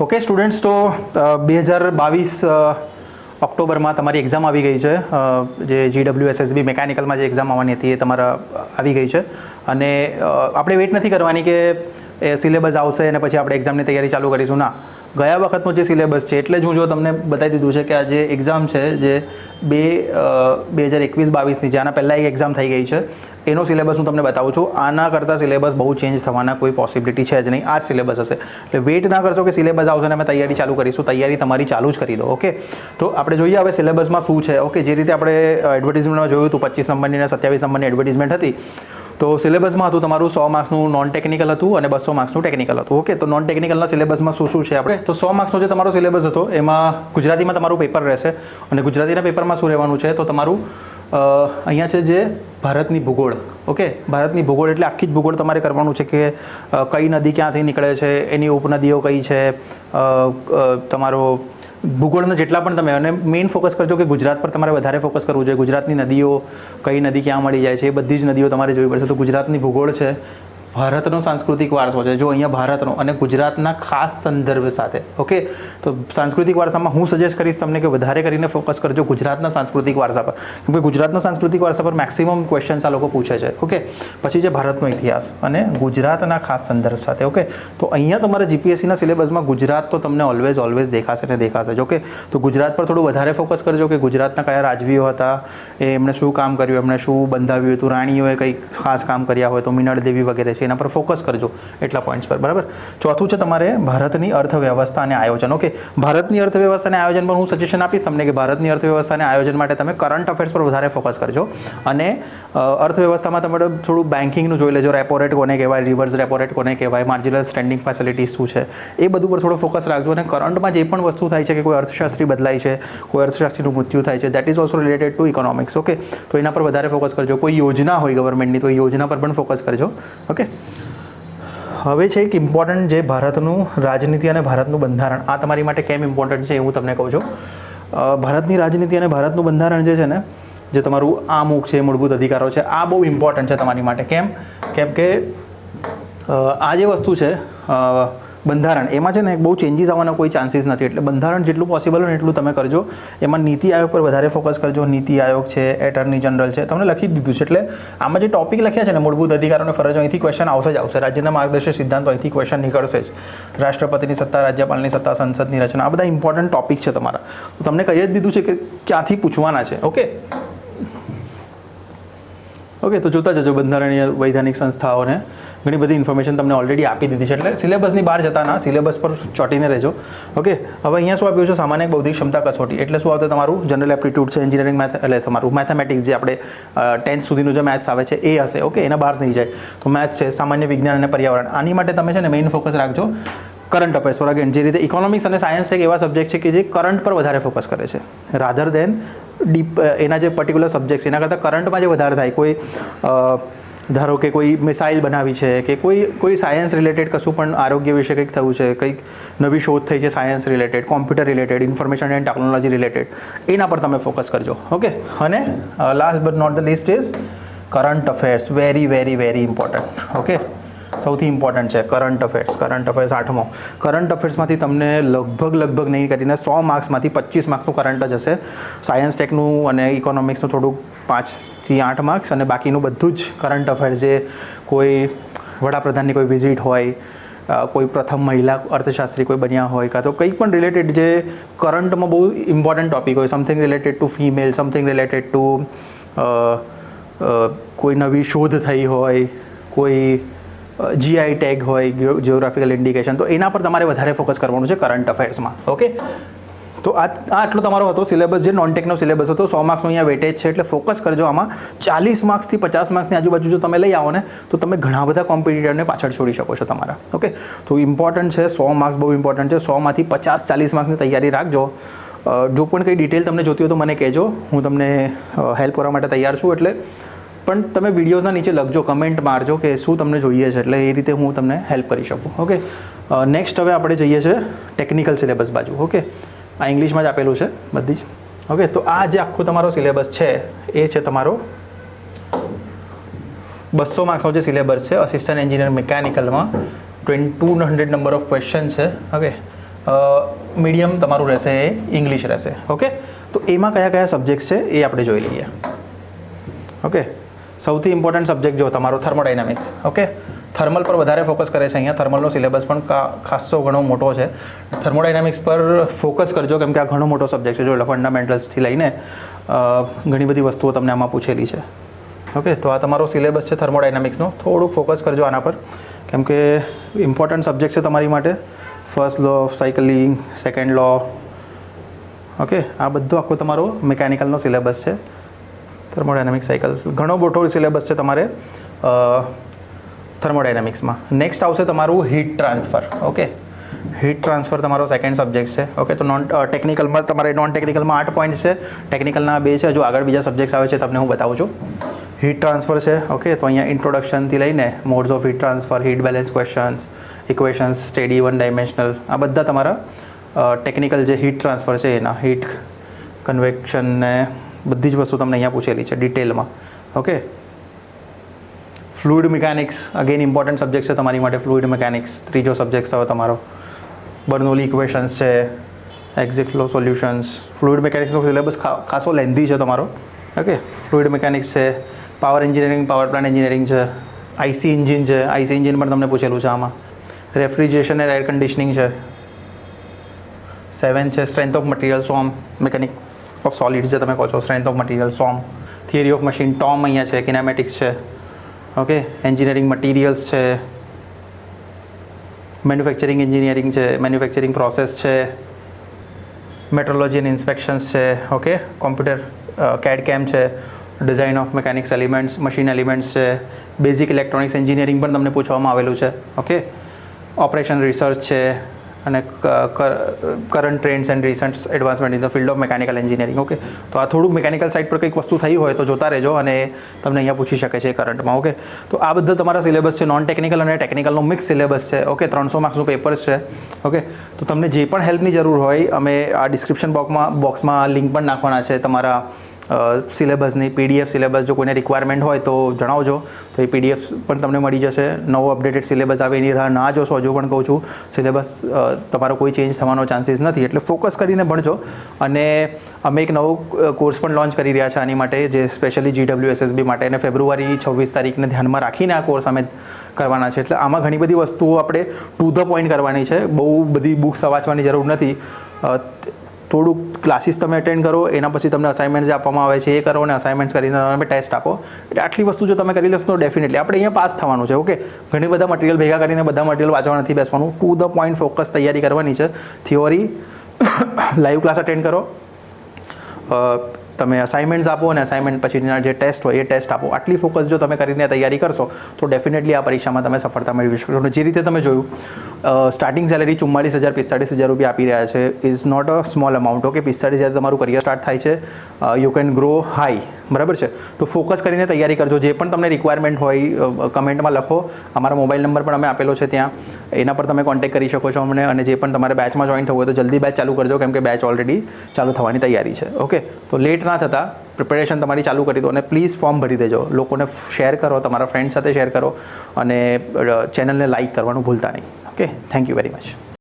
Okay students, તો 2022 ઓક્ટોબરમાં તમારી એક્ઝામ આવી ગઈ છે. જે GWSSB મેકેનિકલમાં જે એક્ઝામ આવવાની હતી એ તમારા આવી ગઈ છે. અને આપણે વેઇટ નથી કરવાની કે એ સિલેબસ આવશે અને પછી આપણે એક્ઝામની તૈયારી ચાલુ કરીશું. ના, ગયા વખતનો જે સિલેબસ છે એટલે જ હું તમને બતાવી દીધું છે કે આ જે એક્ઝામ છે જે 2021-22ની જે આના પહેલાં એક એક્ઝામ થઈ ગઈ છે એનો સિલેબસ હું તમને બતાવું છું. આના કરતાં સિલેબસ બહુ ચેન્જ થવાના કોઈ પોસિબિલિટી છે જ નહીં. આ જ સિલેબસ હશે. એટલે વેઇટ ના કરશો કે સિલેબસ આવશે ને અમે તૈયારી ચાલુ કરીશું. તૈયારી તમારી ચાલુ જ કરી દો. ઓકે, તો આપણે જોઈએ હવે સિલેબસમાં શું છે. ઓકે, જે રીતે આપણે એડવર્ટિઝમેન્ટમાં જોયું હતું 25 નંબરની અને 27 નંબરની એડવર્ટિઝમેન્ટ હતી. તો સિલેબસમાં હતું તમારું 100 માર્ક્સનું નોન ટેકનિકલ હતું અને 200 માર્ક્સનું ટેકનિકલ હતું. ઓકે, તો નોન ટેકનિકલના સિલેબસમાં શું છે આપણે તો 100 માર્ક્સનો જે તમારો સિલેબસ હતો એમાં ગુજરાતીમાં તમારું પેપર રહેશે. અને ગુજરાતીના પેપરમાં શું રહેવાનું છે તો તમારું અહીંયા છે જે ભારતની ભૂગોળ. ઓકે, ભારતની ભૂગોળ એટલે આખી જ ભૂગોળ તમારે કરવાનું છે કે કઈ નદી ક્યાંથી નીકળે છે, એની ઉપનદીઓ કઈ છે, તમારો ભૂગોળના જેટલા પણ તમે. અને મેઇન ફોકસ કરજો કે ગુજરાત પર તમારે વધારે ફોકસ કરવું જોઈએ. ગુજરાતની નદીઓ, કઈ નદી ક્યાં મળી જાય છે એ બધી જ નદીઓ તમારે જોવી પડશે. તો ગુજરાતની ભૂગોળ છે, ભારતનો સાંસ્કૃતિક વારસો છે જો અહીંયા ભારતનો અને ગુજરાતના ખાસ સંદર્ભ સાથે. ઓકે, તો સાંસ્કૃતિક વારસામાં હું સજેસ્ટ કરીશ તમને કે વધારે કરીને ફોકસ કરજો ગુજરાતના સાંસ્કૃતિક વારસા પર. કેમ કે ગુજરાતના સાંસ્કૃતિક વારસા પર મેક્સિમમ ક્વેશ્ચન્સ આ લોકો પૂછે છે. ઓકે, પછી છે ભારતનો ઇતિહાસ અને ગુજરાતના ખાસ સંદર્ભ સાથે. ઓકે, તો અહીંયા તમારા GPSCના સિલેબસમાં ગુજરાત તો તમને ઓલવેઝ દેખાશે ને દેખાશે જ. ઓકે, તો ગુજરાત પર થોડું વધારે ફોકસ કરજો કે ગુજરાતના કયા રાજવીઓ હતા, એમણે શું કામ કર્યું, એમણે શું બંધાવ્યું હતું, રાણીઓએ કંઈ ખાસ કામ કર્યા હોય તો મિનળ દેવી વગેરે છે એના પર ફોકસ કરજો એટલા પોઈન્ટ્સ પર. બરાબર. ચોથું છે તમારે ભારતની અર્થવ્યવસ્થા અને આયોજન. ઓકે, ભારતની અર્થવ્યવસ્થા અને આયોજન પર હું સજેશન આપીશ તમને કે ભારતની અર્થવ્યવસ્થા અને આયોજન માટે તમે કરંટ અફેર્સ પર વધારે ફોકસ કરજો. અને અર્થવ્યવસ્થામાં તમે થોડું બેન્કિંગનું જોઈ લેજો. રેપો રેટ કોને કહેવાય, રિવર્સ રેપો રેટ કોને કહેવાય, માર્જિનલ સ્ટેન્ડિંગ ફેસિલિટીઝ શું છે એ બધું પર થોડો ફોકસ રાખજો. અને કરંટમાં જે પણ વસ્તુ થાય છે કે કોઈ અર્થશાસ્ત્રી બદલાય છે, કોઈ અર્થશાસ્ત્રીનું મૃત્યુ થાય છે, that is also related to economics. Okay, તો એના પર વધારે ફોકસ કરજો. કોઈ યોજના હોય ગવર્મેન્ટની તો એ યોજના પર પણ ફોકસ કરજો. ઓકે, હવે છે એક ઇમ્પોર્ટન્ટ જે ભારતનું રાજનીતિ અને ભારતનું બંધારણ. આ તમારી માટે કેમ ઇમ્પોર્ટન્ટ છે એ હું તમને કહું છું. ભારતની રાજનીતિ અને ભારતનું બંધારણ જે છે ને, જે તમારું આમુખ છે, મૂળભૂત અધિકારો છે, આ બહુ ઇમ્પોર્ટન્ટ છે તમારી માટે. કેમ કે આ જે વસ્તુ છે બંધારણ, એમાં છે ને બહુ ચેન્જીસ આવવાના કોઈ ચાન્સીસ નથી. એટલે બંધારણ જેટલું પોસિબલ હોય એટલું તમે કરજો. એમાં નીતિ આયોગ પર વધારે ફોકસ કરજો. નીતિ આયોગ છે, એટર્ની જનરલ છે, તમને લખી જ દીધું છે. એટલે આમાં જે ટોપિક લખ્યા છે ને, મૂળભૂત અધિકારોને ફરજો, અહીંથી ક્વેશ્ચન આવશે જ આવશે. રાજ્યના માર્ગદર્શક સિદ્ધાંતો અહીંથી ક્વેશ્ચન નીકળશે જ. રાષ્ટ્રપતિની સત્તા, રાજ્યપાલની સત્તા, સંસદની રચના, આ બધા ઇમ્પોર્ટન્ટ ટોપિક છે તમારા. તો તમને કહી જ દીધું છે કે ક્યાંથી પૂછવાના છે. ઓકે, તો જોતા જજો બંધારણીય વૈધાનિક સંસ્થાઓને ઘણી બધી ઇન્ફોર્મેશન તમને ઓલરેડી આપી દીધી છે. એટલે સિલેબસની બહાર જતા ના, સિલેબસ પર ચોંટીને રહેજો. ઓકે, હવે અહીંયા શું આપ્યું છે? સામાન્ય બૌદ્ધિક ક્ષમતા કસોટી. એટલે શું આવતું તમારું જનરલ એપ્ટિટ્યૂડ છે, એન્જિનિયરિંગ મેથ, એટલે તમારું મેથેમેટિક્સ જે આપણે 10th સુધીનું જે મેથ્સ આવે છે એ હશે. ઓકે, એના બહાર નહીં જાય. તો મેથ્સ છે, સામાન્ય વિજ્ઞાન અને પર્યાવરણ. આની માટે તમે છે ને મેઇન ફોકસ રાખજો કરંટ અફેર્સ પર. અગેન જે રીતે ઇકોનોમિક્સ અને સાયન્સ એક એવા સબ્જેક્ટ છે કે જે કરંટ પર વધારે ફોકસ કરે છે રાધર દેન ડીપ એના જે પર્ટિક્યુલર સબ્જેક્ટ છે એના કરતાં કરંટમાં જે વધારે થાય. કોઈ ધારો કે કોઈ મિસાઇલ બનાવી છે કે કોઈ સાયન્સ રિલેટેડ કશું પણ આરોગ્ય વિશે કંઈક થયું છે, કંઈક નવી શોધ થઈ છે science related, computer related, information and technology related, એના પર તમે ફોકસ કરજો. ઓકે, અને last but not the least is current affairs. Very important. Okay, સૌથી ઇમ્પોર્ટન્ટ છે કરંટ અફેર્સ. કરંટ અફેર્સ 8મો. કરંટ અફેર્સમાંથી તમને લગભગ નહીં કરીને 100 માર્ક્સમાંથી 25 માર્ક્સનું કરંટ જ હશે. સાયન્સ ટેકનું અને ઇકોનોમિક્સનું થોડુંક 5 થી 8 માર્ક્સ, અને બાકીનું બધું જ કરંટ અફેર્સ. જે કોઈ વડાપ્રધાનની કોઈ વિઝિટ હોય, કોઈ પ્રથમ મહિલા અર્થશાસ્ત્રી કોઈ બન્યા હોય, કાં તો કંઈ પણ રિલેટેડ જે કરંટમાં બહુ ઇમ્પોર્ટન્ટ ટોપિક હોય, something related to female, something related to કોઈ નવી શોધ થઈ હોય, કોઈ GI ટેગ હોય, જિયોગ્રાફિકલ ઇન્ડિકેશન, તો એના પર તમારે વધારે ફોકસ કરવાનું છે કરંટ અફેર્સમાં. ઓકે, તો આટલો તમારો હતો સિલેબસ, જે નોન ટેકનો સિલેબસ હતો. 100 માર્ક્સનો અહીંયા વેટેજ છે એટલે ફોકસ કરજો આમાં. 40 માર્ક્સથી 50 માર્ક્સની આજુબાજુ જો તમે લઈ આવો ને તો તમે ઘણા બધા કોમ્પિટિટરને પાછળ છોડી શકો છો તમારા. ઓકે, તો ઇમ્પોર્ટન્ટ છે 100 માર્ક્સ, બહુ ઇમ્પોર્ટન્ટ છે. 100માંથી 50-40 માર્ક્સની તૈયારી રાખજો. જો પણ કંઈ ડિટેલ તમને જોતી હોય તો મને કહેજો, હું તમને હેલ્પ કરવા માટે તૈયાર છું. એટલે પણ તમે વિડીયોઝના નીચે લખજો, કમેન્ટ મારજો કે શું તમને જોઈએ છે, એટલે એ રીતે હું તમને હેલ્પ કરી શકું. ઓકે, નેક્સ્ટ હવે આપણે જઈએ છીએ ટેકનિકલ સિલેબસ બાજુ. ઓકે, આ ઇંગ્લિશમાં જ આપેલું છે બધી જ. ઓકે, તો આ જે આખો તમારો સિલેબસ છે એ છે તમારો 200 માર્ક્સનો જે સિલેબસ છે અસિસ્ટન્ટ એન્જિનિયર મિકેનિકલમાં. 200 નંબર ઓફ ક્વેશ્ચન છે. ઓકે, મીડિયમ તમારું રહેશે એ ઇંગ્લિશ રહેશે. ઓકે, તો એમાં કયા કયા સબ્જેક્ટ્સ છે એ આપણે જોઈ લઈએ. ઓકે, સૌથી ઇમ્પોર્ટન્ટ સબ્જેક્ટ જો તમારો થર્મોડાયનામિક્સ. ઓકે, થર્મલ પર વધારે ફોકસ કરે છે અહીંયા. થર્મલનો સિલેબસ પણ ખાસો ઘણો મોટો છે. થર્મોડાયનામિક્સ પર ફોકસ કરજો કેમ કે આ ઘણો મોટો સબ્જેક્ટ છે. જો ફંડામેન્ટલ્સથી લઈને ઘણી બધી વસ્તુઓ તમને આમાં પૂછેલી છે. ઓકે, તો આ તમારો સિલેબસ છે થર્મોડાયનામિક્સનો. થોડુંક ફોકસ કરજો આના પર કેમ કે ઇમ્પોર્ટન્ટ સબ્જેક્ટ છે તમારી માટે. First law of cycling, second law. Okay, આ બધું આખો તમારો મિકેનિકલનો સિલેબસ છે. થર્મોડાયનામિક સાયકલ ઘણો મોટો સિલેબસ છે તમારે થર્મોડાયનામિક્સમાં. નેક્સ્ટ આવશે તમારું heat transfer. Okay, heat transfer તમારો સેકન્ડ સબ્જેક્ટ છે. ઓકે, તો ટેકનિકલમાં તમારે નોન ટેકનિકલમાં 8 પોઈન્ટ છે, ટેકનિકલના 2 છે. જો આગળ બીજા સબ્જેક્ટ્સ આવે છે તમને હું બતાવું છું. હીટ ટ્રાન્સફર છે. ઓકે, તો અહીંયા ઇન્ટ્રોડક્શનથી લઈને modes of heat transfer, heat balance questions, equations, steady, one dimensional, આ બધા તમારા ટેકનિકલ જે હીટ ટ્રાન્સફર છે એના હીટ કન્વેક્શન ને બધી જ વસ્તુ તમને અહીંયા પૂછેલી છે ડિટેલમાં. Okay, fluid mechanics again important subject છે તમારી માટે. ફ્લુઇડ મિકેનિક્સ ત્રીજો સબ્જેક્ટ થયો તમારો. બર્નોલી ઇક્વેશન્સ છે, એક્ઝેક્ટ લો સોલ્યુશન્સ. ફ્લુઇડ મિકેનિક્સનો સિલેબસ ખાસો લેન્ધી છે તમારો. ઓકે, ફ્લુઇડ મિકેનિક્સ છે, power engineering, power plant engineering છે, આઈસી એન્જિન છે. આઈસી એન્જિન પણ તમને પૂછેલું છે આમાં. રેફ્રિજરેશન એન્ડ એર કન્ડિશનિંગ છે. 7 છે strength of material, Som. Mechanics of solids જે તમે કહો છો, strength of material, Som. Theory of machine, Tom અહીંયા છે. કિનેમેટિક્સ છે. ઓકે, એન્જિનિયરિંગ મટીરિયલ્સ છે, મેન્યુફેક્ચરિંગ એન્જિનિયરિંગ છે, મેન્યુફેક્ચરિંગ પ્રોસેસ છે, મેટ્રોલોજી એન્ડ ઇન્સ્પેક્શન્સ છે. ઓકે, કોમ્પ્યુટર કેડ કેમ છે, design of mechanics elements, machine elements છે, બેઝિક ઇલેક્ટ્રોનિક્સ એન્જિનિયરિંગ પણ તમને પૂછવામાં આવેલું છે. ઓકે, ઓપરેશન રિસર્ચ છે અને current trends and recent advancement in the field of mechanical engineering. Okay, તો આ થોડુંક મિકેનિકલ સાઇડ પર કંઈક વસ્તુ થઈ હોય તો જોતા રહેજો અને તમને અહીંયા પૂછી શકે છે કરંટમાં. ઓકે, તો આ બધા તમારા સિલેબસ છે. નોન ટેકનિકલ અને ટેકનિકલનો મિક્સ સિલેબસ છે. ઓકે, 300 માર્ક્સનું પેપર છે. ઓકે, તો તમને જે પણ હેલ્પની જરૂર હોય અમે આ ડિસ્ક્રિપ્શન બોક્સમાં લિંક પણ નાખવાના છે તમારા સિલેબસની. પીડીએફ સિલેબસ જો કોઈને રિક્વાયરમેન્ટ હોય તો જણાવજો, તો એ પીડીએફ પણ તમને મળી જશે. નવો અપડેટેડ સિલેબસ આવે એની રાહ ના જોશો. હજુ પણ કહું છું સિલેબસ તમારો કોઈ ચેન્જ થવાનો ચાન્સીસ નથી, એટલે ફોકસ કરીને ભણજો. અને અમે એક નવો કોર્સ પણ લોન્ચ કરી રહ્યા છે આની માટે, જે સ્પેશિયલી GWSSB માટે, અને ફેબ્રુઆરી 26 તારીખને ધ્યાનમાં રાખીને આ કોર્સ અમે કરવાના છે. એટલે આમાં ઘણી બધી વસ્તુઓ આપણે ટુ ધ પોઈન્ટ કરવાની છે. બહુ બધી બુક્સ વાંચવાની જરૂર નથી. થોડુંક ક્લાસીસ તમે અટેન્ડ કરો, એના પછી તમને અસાઇનમેન્ટ જે આપવામાં આવે છે એ કરો, અને અસાઇનમેન્ટ્સ કરીને તમે ટેસ્ટ આપો. એટલે આટલી વસ્તુ જો તમે કરી લેશો તો ડેફિનેટલી આપણે અહીંયા પાસ થવાનું છે. ઓકે, ઘણી બધા મટીરિયલ ભેગા કરીને બધા મટીરિયલ વાંચવા નથી બેસવાનું. ટુ ધ પોઈન્ટ ફોકસ તૈયારી કરવાની છે. થિયોરી લાઈવ ક્લાસ અટેન્ડ કરો, તમે અસાઇનમેન્ટ્સ આપો અને અસાઇનમેન્ટ પછીના જે ટેસ્ટ હોય એ ટેસ્ટ આપો. આટલી ફોકસ જો તમે કરીને તૈયારી કરશો તો ડેફિનેટલી આ પરીક્ષામાં તમે સફળતા મેળવી શકશો. અને જે રીતે તમે જોયું સ્ટાર્ટિંગ સેલેરી 44,000 45,000 રૂપિયા આપી રહ્યા છે. Is not a small amount. Okay, 45,000 તમારું કરિયર સ્ટાર્ટ થાય છે. યુ કેન ગ્રો હાઈ, બરાબર છે. તો ફોકસ કરીને તૈયારી કરજો. જે પણ તમને રિક્વાયરમેન્ટ હોય કમેન્ટમાં લખો. અમારો મોબાઈલ નંબર પણ અમે આપેલો છે ત્યાં, એના પર તમે કોન્ટેક્ટ કરી શકો છો અમને. અને જે પણ તમારે બેચમાં જોઈન થવું હોય તો જલ્દી બેચ ચાલુ કરજો, કેમ કે બેચ ઓલરેડી ચાલુ થવાની તૈયારી છે. ઓકે, તો લેટ ના થતાં પ્રિપેરેશન તમારી ચાલુ કરી દો અને પ્લીઝ ફોર્મ ભરી દેજો. લોકોને શેર કરો, તમારા ફ્રેન્ડ સાથે શેર કરો અને ચેનલને લાઇક કરવાનું ભૂલતા નહીં. Okay, thank you very much.